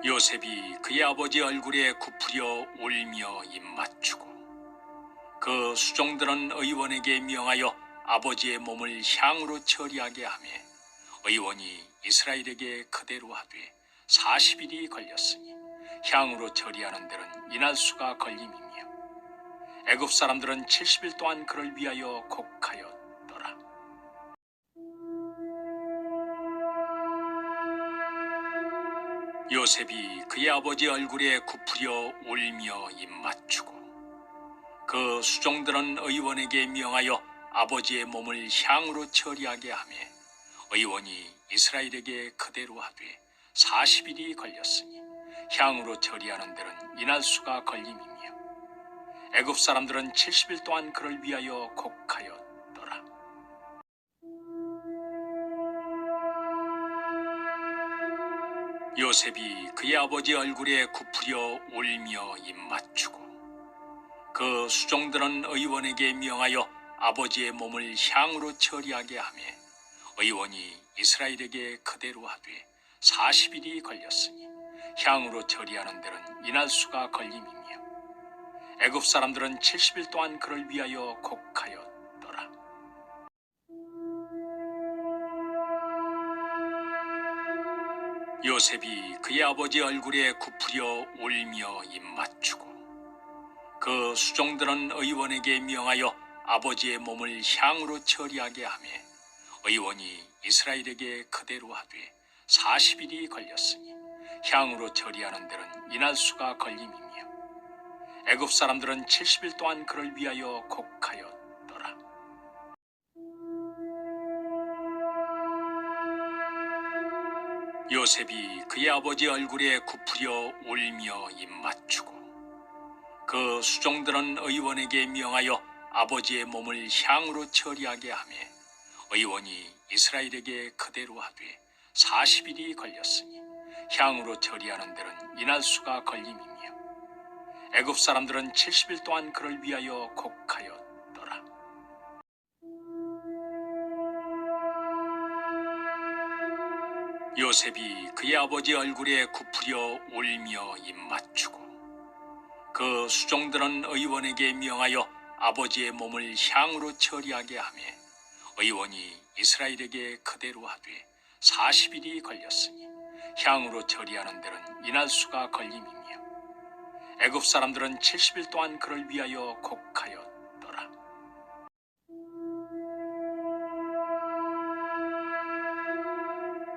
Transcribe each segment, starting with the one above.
요셉이 그의 아버지 얼굴에 굽으려 울며 입맞추고 그 수종들은 의원에게 명하여 아버지의 몸을 향으로 처리하게 하며 의원이 이스라엘에게 그대로 하되 40일이 걸렸으니 향으로 처리하는 데는 이날수가 걸림이며 애굽 사람들은 70일 동안 그를 위하여 곡하였더라. 요셉이 그의 아버지 얼굴에 굽으려 울며 입맞추고 그 수종들은 의원에게 명하여 아버지의 몸을 향으로 처리하게 하며 의원이 이스라엘에게 그대로 하되 40일이 걸렸으니 향으로 처리하는 데는 이날수가 걸림이며 애굽 사람들은 70일 동안 그를 위하여 곡하였더라. 요셉이 그의 아버지 얼굴에 굽으려 울며 입맞추고 그 수종들은 의원에게 명하여 아버지의 몸을 향으로 처리하게 하며 의원이 이스라엘에게 그대로 하되 40일이 걸렸으니 향으로 처리하는 데는 이날수가 걸림이며 애굽 사람들은 70일 동안 그를 위하여 곡하였더라. 요셉이 그의 아버지 얼굴에 굽으려 울며 입맞추고 그 수종들은 의원에게 명하여 아버지의 몸을 향으로 처리하게 하며 의원이 이스라엘에게 그대로 하되 40일이 걸렸으니 향으로 처리하는 데는 이날수가 걸림이며 애굽 사람들은 70일 동안 그를 위하여 곡하였더라. 요셉이 그의 아버지 얼굴에 굽으려 울며 입맞추고 그 수종들은 의원에게 명하여 아버지의 몸을 향으로 처리하게 하며 의원이 이스라엘에게 그대로 하되 40일이 걸렸으니 향으로 처리하는 데는 이날수가 걸림이며 애굽 사람들은 70일 동안 그를 위하여 곡하였더라. 요셉이 그의 아버지 얼굴에 굽으려 울며 입맞추고 그 수종들은 의원에게 명하여 아버지의 몸을 향으로 처리하게 하며 의원이 이스라엘에게 그대로 하되 40일이 걸렸으니 향으로 처리하는 데는 이날수가 걸림이며 애굽 사람들은 70일 동안 그를 위하여 곡하였더라.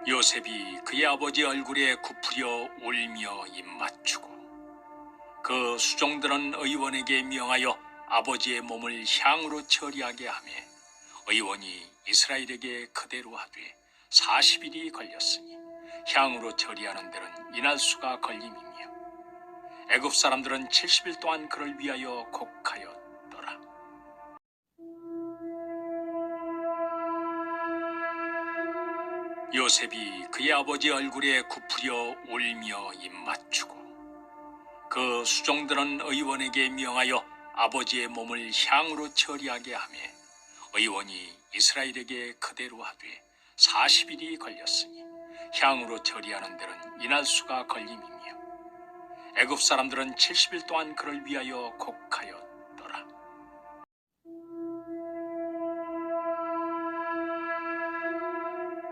요셉이 그의 아버지 얼굴에 굽으려 울며 입맞추고 그 수종들은 의원에게 명하여 아버지의 몸을 향으로 처리하게 하며 의원이 이스라엘에게 그대로 하되 40일이 걸렸으니 향으로 처리하는 데는 이날수가 걸림이며 애굽 사람들은 70일 동안 그를 위하여 곡하였더라. 요셉이 그의 아버지 얼굴에 굽으려 울며 입맞추고 그 수종들은 의원에게 명하여 아버지의 몸을 향으로 처리하게 하며 의원이 이스라엘에게 그대로 하되 40일이 걸렸으니 향으로 처리하는 데는 이날수가 걸림이며 애굽 사람들은 70일 동안 그를 위하여 곡하였더라.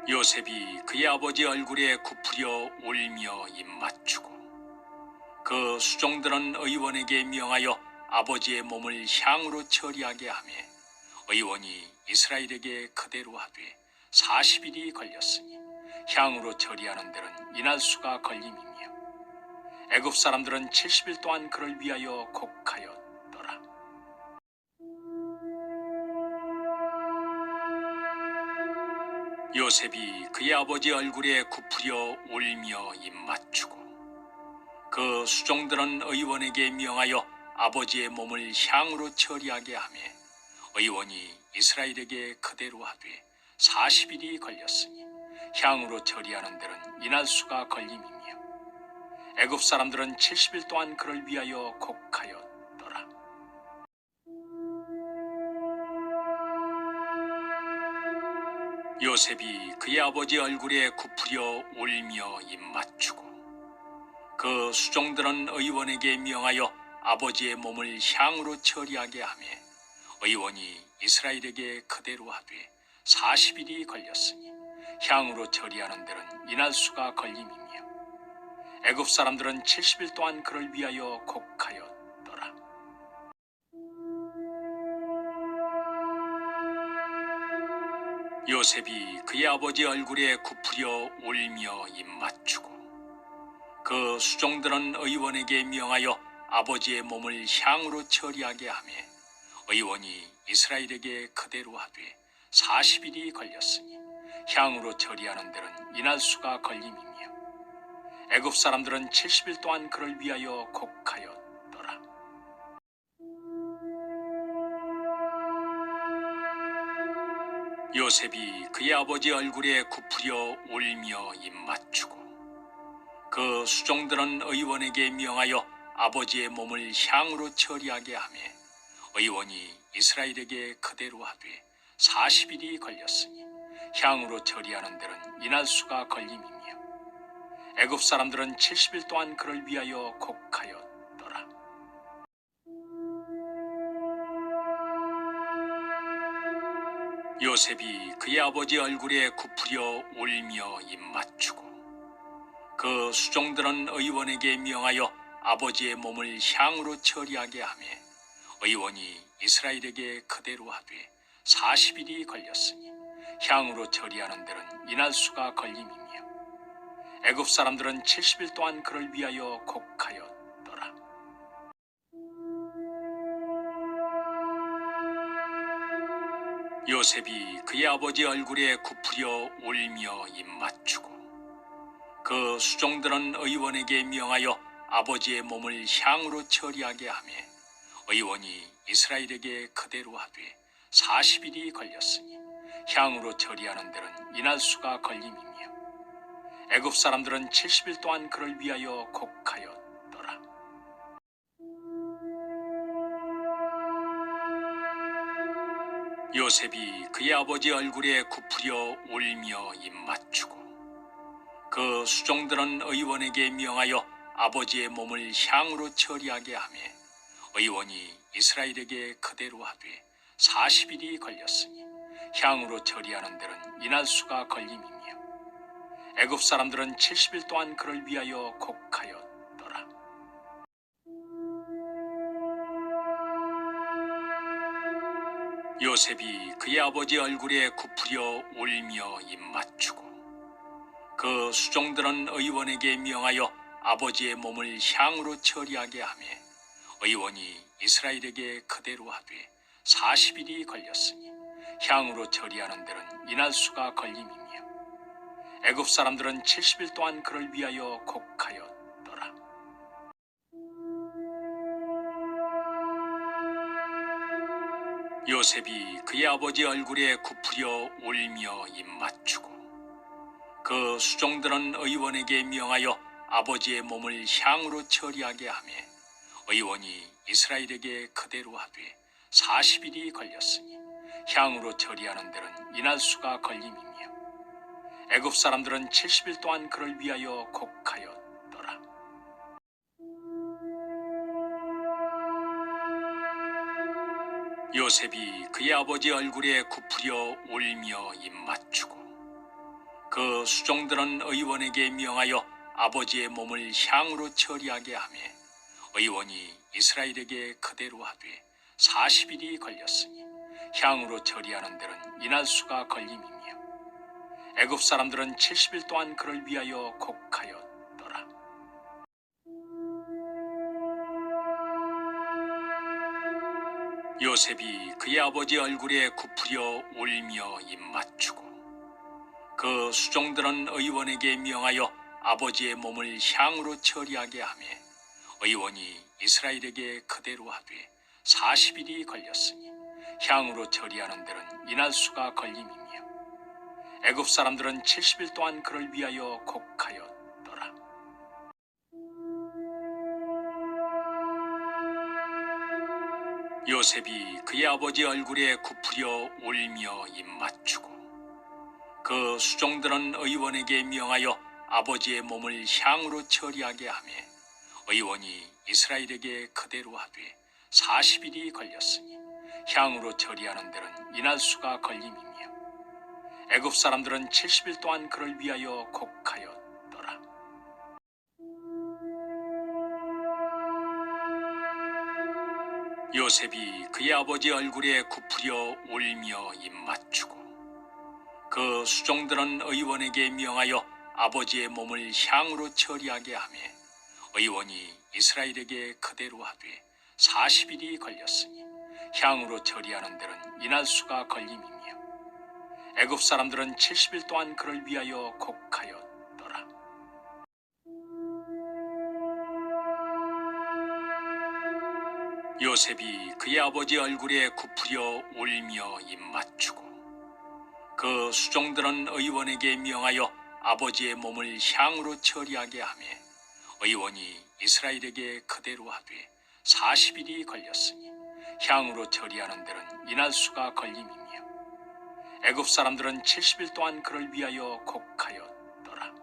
요셉이 그의 아버지 얼굴에 굽으려 울며 입맞추고 그 수종들은 의원에게 명하여 아버지의 몸을 향으로 처리하게 하며 의원이 이스라엘에게 그대로 하되 40일이 걸렸으니 향으로 처리하는 데는 이날수가 걸림이며 애굽 사람들은 70일 동안 그를 위하여 곡하였더라. 요셉이 그의 아버지 얼굴에 굽으려 울며 입맞추고 그 수종들은 의원에게 명하여 아버지의 몸을 향으로 처리하게 하며 의원이 이스라엘에게 그대로 하되 40일이 걸렸으니 향으로 처리하는 데는 이날수가 걸림이며 애굽 사람들은 70일 동안 그를 위하여 곡하였더라. 요셉이 그의 아버지 얼굴에 굽으려 울며 입맞추고 그 수종들은 의원에게 명하여 아버지의 몸을 향으로 처리하게 하며 의원이 이스라엘에게 그대로 하되 40일이 걸렸으니 향으로 처리하는 데는 이날수가 걸림이며 애굽 사람들은 70일 동안 그를 위하여 곡하였더라. 요셉이 그의 아버지 얼굴에 굽으려 울며 입맞추고 그 수종들은 의원에게 명하여 아버지의 몸을 향으로 처리하게 하며 의원이 이스라엘에게 그대로 하되 40일이 걸렸으니 향으로 처리하는 데는 이날수가 걸림이며 애굽 사람들은 70일 동안 그를 위하여 곡하였더라. 요셉이 그의 아버지 얼굴에 굽으려 울며 입맞추고 그 수종들은 의원에게 명하여 아버지의 몸을 향으로 처리하게 하며 의원이 이스라엘에게 그대로 하되 40일이 걸렸으니 향으로 처리하는 데는 이날수가 걸림이며 애굽 사람들은 70일 동안 그를 위하여 곡하였더라. 요셉이 그의 아버지 얼굴에 굽으려 울며 입맞추고 그 수종들은 의원에게 명하여 아버지의 몸을 향으로 처리하게 하며 의원이 이스라엘에게 그대로 하되 40일이 걸렸으니 향으로 처리하는 데는 이날수가 걸림이며 애굽 사람들은 70일 동안 그를 위하여 곡하였더라. 요셉이 그의 아버지 얼굴에 굽으려 울며 입맞추고 그 수종들은 의원에게 명하여 아버지의 몸을 향으로 처리하게 하며 의원이 이스라엘에게 그대로 하되 40일이 걸렸으니 향으로 처리하는 데는 이날수가 걸림이며 애굽 사람들은 70일 동안 그를 위하여 곡하였더라. 요셉이 그의 아버지 얼굴에 굽으려 울며 입맞추고 그 수종들은 의원에게 명하여 아버지의 몸을 향으로 처리하게 하며 의원이 이스라엘에게 그대로 하되 40일이 걸렸으니 향으로 처리하는 데는 이날수가 걸림이며 애굽 사람들은 70일 동안 그를 위하여 곡하였더라. 요셉이 그의 아버지 얼굴에 굽으려 울며 입맞추고 그 수종들은 의원에게 명하여 아버지의 몸을 향으로 처리하게 하며 의원이 이스라엘에게 그대로 하되 40일이 걸렸으니 향으로 처리하는 데는 이날수가 걸림이며 애굽 사람들은 70일 동안 그를 위하여 곡하였더라. 요셉이 그의 아버지 얼굴에 굽으려 울며 입맞추고 그 수종들은 의원에게 명하여 아버지의 몸을 향으로 처리하게 하며 의원이 이스라엘에게 그대로 하되 40일이 걸렸으니 향으로 처리하는 데는 이날수가 걸림이며 애굽 사람들은 70일 동안 그를 위하여 곡하였더라. 요셉이 그의 아버지 얼굴에 굽으려 울며 입맞추고 그 수종들은 의원에게 명하여 아버지의 몸을 향으로 처리하게 하며 의원이 이스라엘에게 그대로 하되 40일이 걸렸으니 향으로 처리하는 데는 이날수가 걸림이며 애굽 사람들은 70일 동안 그를 위하여 곡하였더라. 요셉이 그의 아버지 얼굴에 굽으려 울며 입맞추고 그 수종들은 의원에게 명하여 아버지의 몸을 향으로 처리하게 하며 의원이 이스라엘에게 그대로 하되 40일이 걸렸으니 향으로 처리하는 데는 이날수가 걸림이며 애굽 사람들은 70일 동안 그를 위하여 곡하였더라. 요셉이 그의 아버지 얼굴에 굽으려 울며 입맞추고 그 수종들은 의원에게 명하여 아버지의 몸을 향으로 처리하게 하며 의원이 이스라엘에게 그대로 하되 40일이 걸렸으니 향으로 처리하는 데는 이날 수가 걸림이며 애굽 사람들은 70일 동안 그를 위하여 곡하였더라. 요셉이 그의 아버지 얼굴에 굽으려 울며 입맞추고 그 수종들은 의원에게 명하여 아버지의 몸을 향으로 처리하게 하며 의원이 이스라엘에게 그대로 하되 40일이 걸렸으니 향으로 처리하는 데는 이날 수가 걸림이며 애굽 사람들은 70일 동안 그를 위하여 곡하였더라. 요셉이 그의 아버지 얼굴에 굽으려 울며 입맞추고 그 수종들은 의원에게 명하여 아버지의 몸을 향으로 처리하게 하며 의원이 이스라엘에게 그대로 하되 40일이 걸렸으니 향으로 처리하는 데는 이날 수가 걸림이며 애굽 사람들은 70일 동안 그를 위하여 곡하였더라.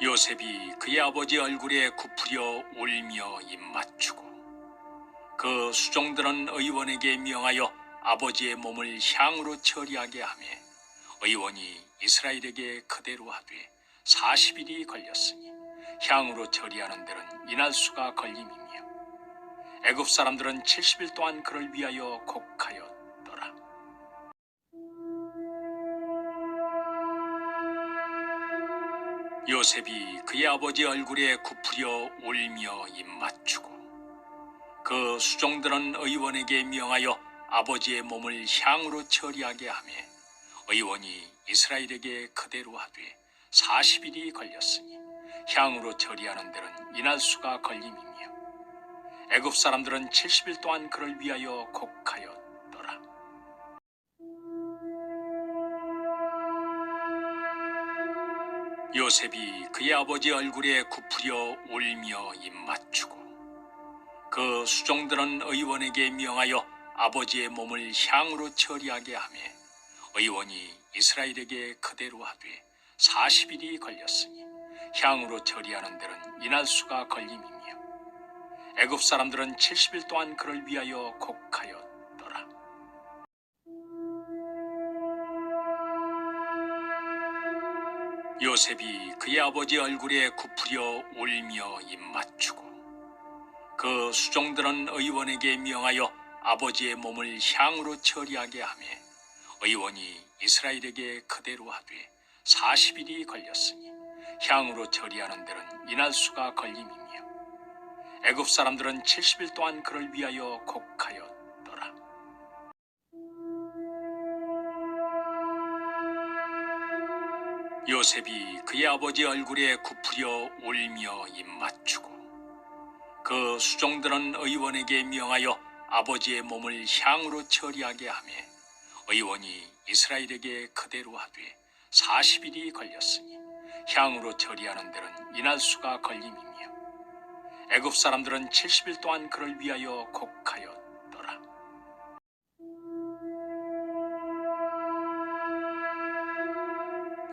요셉이 그의 아버지 얼굴에 굽으려 울며 입맞추고 그 수종들은 의원에게 명하여 아버지의 몸을 향으로 처리하게 하며 의원이 이스라엘에게 그대로 하되 40일이 걸렸으니 향으로 처리하는 데는 이날 수가 걸림이며 애굽 사람들은 70일 동안 그를 위하여 곡하였더라. 요셉이 그의 아버지 얼굴에 굽으려 울며 입맞추고 그 수종들은 의원에게 명하여 아버지의 몸을 향으로 처리하게 하며 의원이 이스라엘에게 그대로 하되 40일이 걸렸으니 향으로 처리하는 데는 이날 수가 걸림이며 애굽 사람들은 70일 동안 그를 위하여 곡하였더라. 요셉이 그의 아버지 얼굴에 굽으려 울며 입맞추고 그 수종들은 의원에게 명하여 아버지의 몸을 향으로 처리하게 하며 의원이 이스라엘에게 그대로 하되 40일이 걸렸으니 향으로 처리하는 데는 이날 수가 걸림이며 애굽 사람들은 70일 동안 그를 위하여 곡하였더라. 요셉이 그의 아버지 얼굴에 굽으려 울며 입맞추고 그 수종들은 의원에게 명하여 아버지의 몸을 향으로 처리하게 하며 의원이 이스라엘에게 그대로 하되 40일이 걸렸으니 향으로 처리하는 데는 이날 수가 걸림이며 애굽 사람들은 70일 동안 그를 위하여 곡하였더라. 요셉이 그의 아버지 얼굴에 굽으려 울며 입맞추고 그 수종들은 의원에게 명하여 아버지의 몸을 향으로 처리하게 하며 의원이 이스라엘에게 그대로 하되 40일이 걸렸으니 향으로 처리하는 데는 이날 수가 걸림이며 애굽 사람들은 70일 동안 그를 위하여 곡하였더라.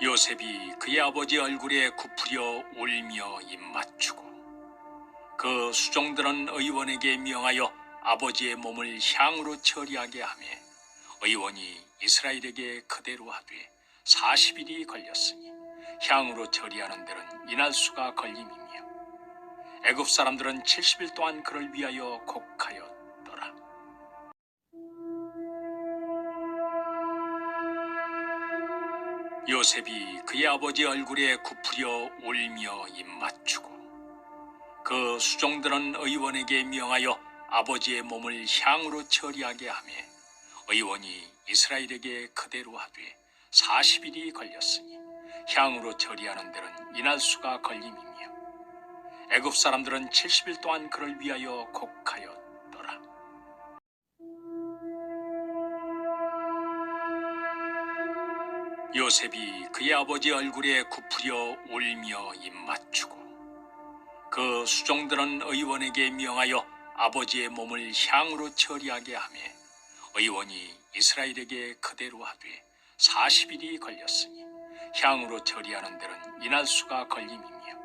요셉이 그의 아버지 얼굴에 굽으려 울며 입맞추고 그 수종들은 의원에게 명하여 아버지의 몸을 향으로 처리하게 하며 의원이 이스라엘에게 그대로 하되 40일이 걸렸으니 향으로 처리하는 데는 이날 수가 걸림이며 애굽 사람들은 70일 동안 그를 위하여 곡하였더라. 요셉이 그의 아버지 얼굴에 굽으려 울며 입맞추고 그 수종들은 의원에게 명하여 아버지의 몸을 향으로 처리하게 하며 의원이 이스라엘에게 그대로 하되 40일이 걸렸으니 향으로 처리하는 데는 이날 수가 걸림이며 애굽 사람들은 70일 동안 그를 위하여 곡하였더라. 요셉이 그의 아버지 얼굴에 굽으려 울며 입맞추고 그 수종들은 의원에게 명하여 아버지의 몸을 향으로 처리하게 하며 의원이 이스라엘에게 그대로 하되 40일이 걸렸으니 향으로 처리하는 데는 이날수가 걸림이며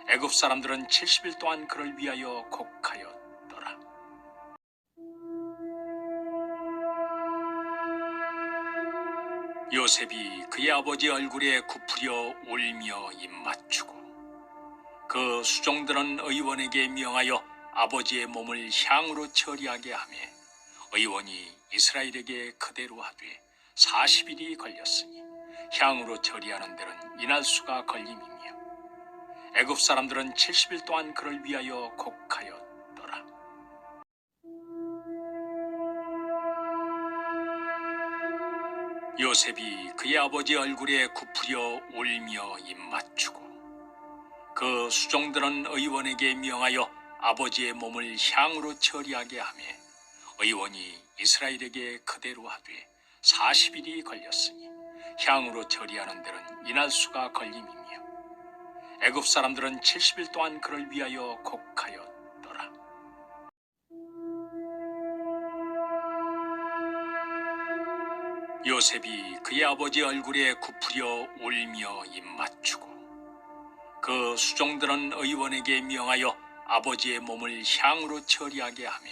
애굽 사람들은 70일 동안 그를 위하여 곡하였더라. 요셉이 그의 아버지 얼굴에 굽으려 울며 입맞추고 그 수종들은 의원에게 명하여 아버지의 몸을 향으로 처리하게 하며 의원이 이스라엘에게 그대로 하되 40일이 걸렸으니 향으로 처리하는 데는 이날수가 걸림이며 애굽 사람들은 70일 동안 그를 위하여 곡하였더라. 요셉이 그의 아버지 얼굴에 굽으려 울며 입맞추고 그 수종들은 의원에게 명하여 아버지의 몸을 향으로 처리하게 하며 의원이 이스라엘에게 그대로 하되 40일이 걸렸으니 향으로 처리하는 데는 이날수가 걸림이며 애굽 사람들은 70일 동안 그를 위하여 곡하였더라. 요셉이 그의 아버지 얼굴에 굽으려 울며 입맞추고 그 수종들은 의원에게 명하여 아버지의 몸을 향으로 처리하게 하며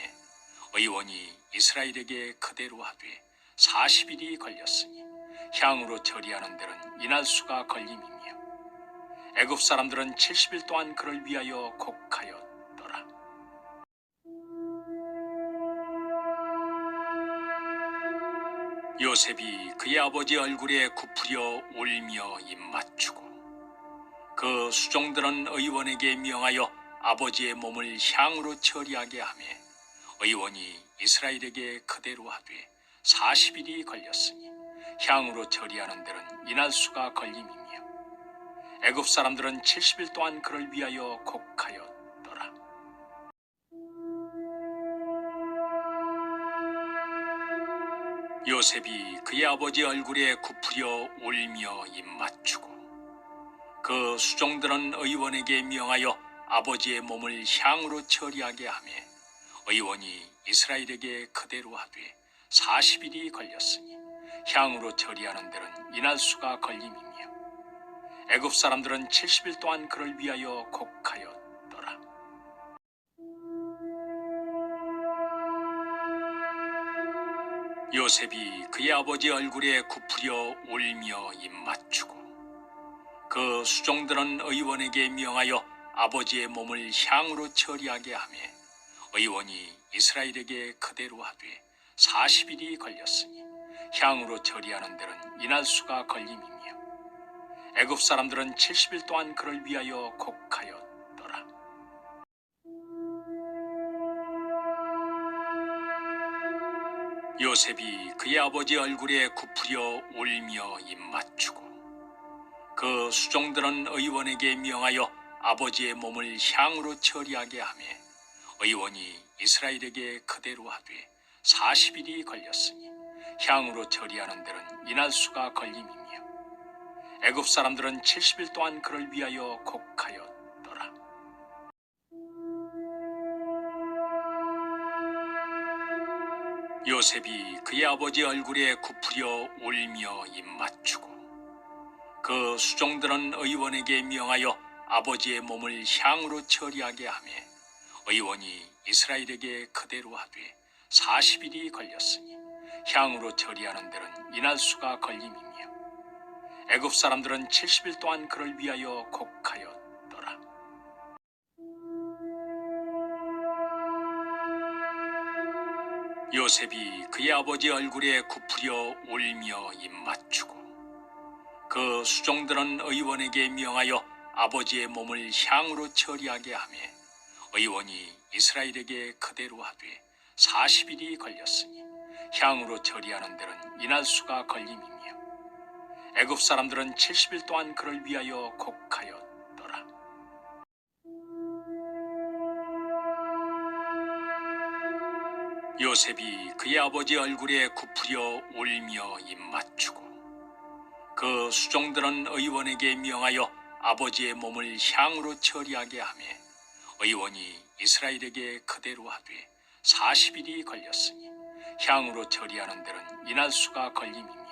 의원이 이스라엘에게 그대로 하되 40일이 걸렸으니 향으로 처리하는 데는 이날수가 걸림이며 애굽 사람들은 70일 동안 그를 위하여 곡하였더라. 요셉이 그의 아버지 얼굴에 굽으려 울며 입맞추고 그 수종들은 의원에게 명하여 아버지의 몸을 향으로 처리하게 하며 의원이 이스라엘에게 그대로 하되 40일이 걸렸으니 향으로 처리하는 데는 이날수가 걸림이며 애굽 사람들은 70일 동안 그를 위하여 곡하였더라. 요셉이 그의 아버지 얼굴에 굽으려 울며 입맞추고 그 수종들은 의원에게 명하여 아버지의 몸을 향으로 처리하게 하며 의원이 이스라엘에게 그대로 하되 40일이 걸렸으니 향으로 처리하는 데는 이날수가 걸림이며 애굽 사람들은 70일 동안 그를 위하여 곡하였더라. 요셉이 그의 아버지 얼굴에 굽으려 울며 입맞추고 그 수종들은 의원에게 명하여 아버지의 몸을 향으로 처리하게 하며 의원이 이스라엘에게 그대로 하되 40일이 걸렸으니 향으로 처리하는 데는 이날수가 걸림이며 애굽 사람들은 70일 동안 그를 위하여 곡하였더라. 요셉이 그의 아버지 얼굴에 굽으려 울며 입맞추고 그 수종들은 의원에게 명하여 아버지의 몸을 향으로 처리하게 하며 의원이 이스라엘에게 그대로 하되 40일이 걸렸으니 향으로 처리하는 데는 이날수가 걸림이며 애굽 사람들은 70일 동안 그를 위하여 곡하였더라. 요셉이 그의 아버지 얼굴에 굽으려 울며 입맞추고 그 수종들은 의원에게 명하여 아버지의 몸을 향으로 처리하게 하며 의원이 이스라엘에게 그대로 하되 40일이 걸렸으니 향으로 처리하는 데는 이날수가 걸림이며 애굽 사람들은 70일 동안 그를 위하여 곡하였더라. 요셉이 그의 아버지 얼굴에 굽으려 울며 입맞추고 그 수종들은 의원에게 명하여 아버지의 몸을 향으로 처리하게 하며 의원이 이스라엘에게 그대로 하되 40일이 걸렸으니 향으로 처리하는 데는 이날수가 걸림이며 애굽 사람들은 70일 동안 그를 위하여 곡하였더라. 요셉이 그의 아버지 얼굴에 굽으려 울며 입맞추고 그 수종들은 의원에게 명하여 아버지의 몸을 향으로 처리하게 하며 의원이 이스라엘에게 그대로 하되 40일이 걸렸으니 향으로 처리하는 데는 이날수가 걸림이며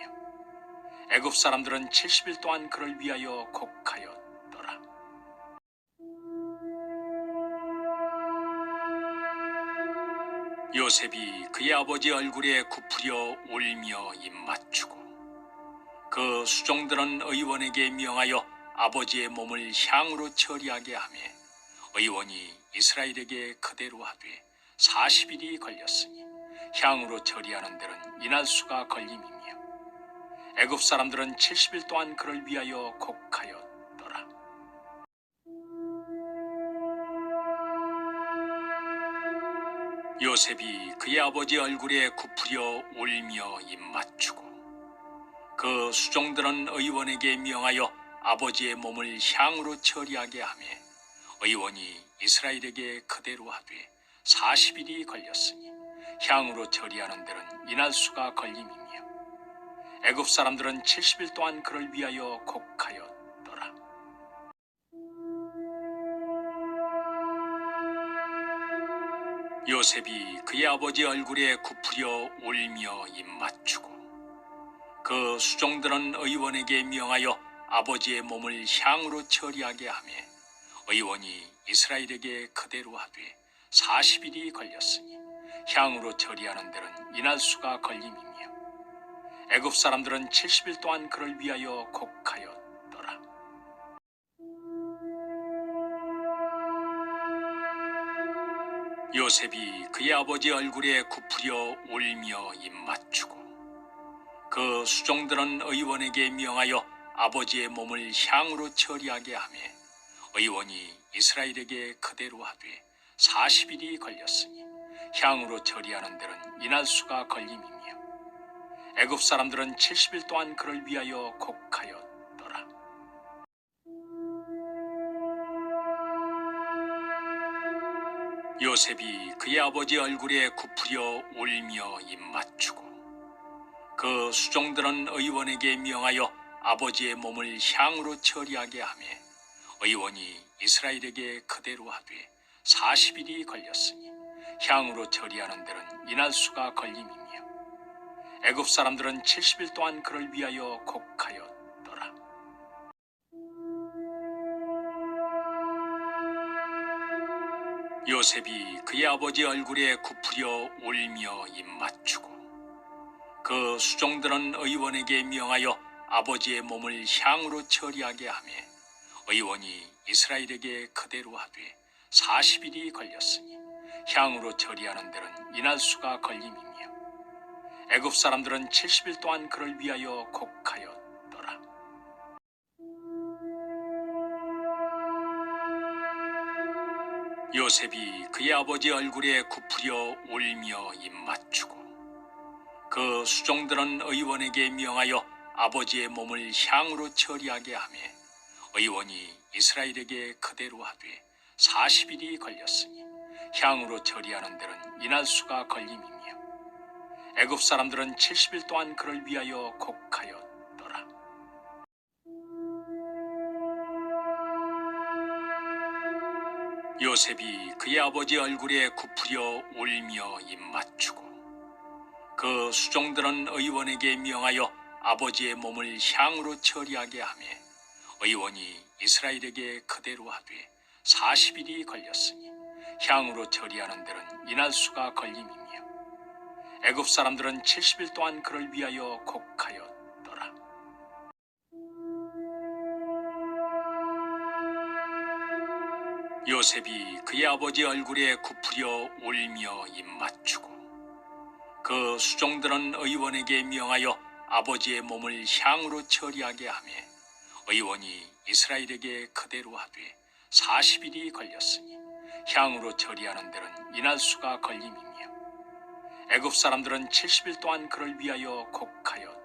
애굽 사람들은 70일 동안 그를 위하여 곡하였더라. 요셉이 그의 아버지 얼굴에 굽으려 울며 입맞추고 그 수종들은 의원에게 명하여 아버지의 몸을 향으로 처리하게 하며 의원이 이스라엘에게 그대로 하되 40일이 걸렸으니 향으로 처리하는 데는 이날수가 걸림이며 애굽 사람들은 70일 동안 그를 위하여 곡하였더라. 요셉이 그의 아버지 얼굴에 굽으려 울며 입맞추고 그 수종들은 의원에게 명하여 아버지의 몸을 향으로 처리하게 하며 의원이 이스라엘에게 그대로 하되 40일이 걸렸으니 향으로 처리하는 데는 이날수가 걸림이며 애굽 사람들은 70일 동안 그를 위하여 곡하였더라. 요셉이 그의 아버지 얼굴에 굽으려 울며 입맞추고 그 수종들은 의원에게 명하여 아버지의 몸을 향으로 처리하게 하며 의원이 이스라엘에게 그대로 하되 40일이 걸렸으니 향으로 처리하는 데는 이날수가 걸림이며 애굽 사람들은 70일 동안 그를 위하여 곡하였더라. 요셉이 그의 아버지 얼굴에 굽으려 울며 입맞추고 그 수종들은 의원에게 명하여 아버지의 몸을 향으로 처리하게 하며 의원이 이스라엘에게 그대로 하되 40일이 걸렸으니 향으로 처리하는 데는 이날수가 걸림이며 애굽 사람들은 70일 동안 그를 위하여 곡하였더라. 요셉이 그의 아버지 얼굴에 굽으려 울며 입맞추고 그 수종들은 의원에게 명하여 아버지의 몸을 향으로 처리하게 하며 의원이 이스라엘에게 그대로 하되 40일이 걸렸으니 향으로 처리하는 데는 이날수가 걸림이며 애굽 사람들은 70일 동안 그를 위하여 곡하였더라. 요셉이 그의 아버지 얼굴에 굽으려 울며 입맞추고 그 수종들은 의원에게 명하여 아버지의 몸을 향으로 처리하게 하며 의원이 이스라엘에게 그대로 하되 40일이 걸렸으니 향으로 처리하는 데는 이날수가 걸림이며 애굽 사람들은 70일 동안 그를 위하여 곡하였더라. 요셉이 그의 아버지 얼굴에 굽으려 울며 입맞추고 그 수종들은 의원에게 명하여 아버지의 몸을 향으로 처리하게 하며 의원이 이스라엘에게 그대로 하되 40일이 걸렸으니 향으로 처리하는 데는 이날수가 걸림이며 애굽 사람들은 70일 동안 그를 위하여 곡하였더라. 요셉이 그의 아버지 얼굴에 굽으려 울며 입맞추고 그 수종들은 의원에게 명하여 아버지의 몸을 향으로 처리하게 하며 의원이 이스라엘에게 그대로 하되 40일이 걸렸으니 향으로 처리하는 데는 이날수가 걸림이며 애굽 사람들은 70일 동안 그를 위하여 곡하였더라. 요셉이 그의 아버지 얼굴에 굽으려 울며 입맞추고 그 수종들은 의원에게 명하여 아버지의 몸을 향으로 처리하게 하며 의원이 이스라엘에게 그대로 하되 40일이 걸렸으니 향으로 처리하는 데는 이날수가 걸림이며 애굽 사람들은 70일 동안 그를 위하여 곡하였더라.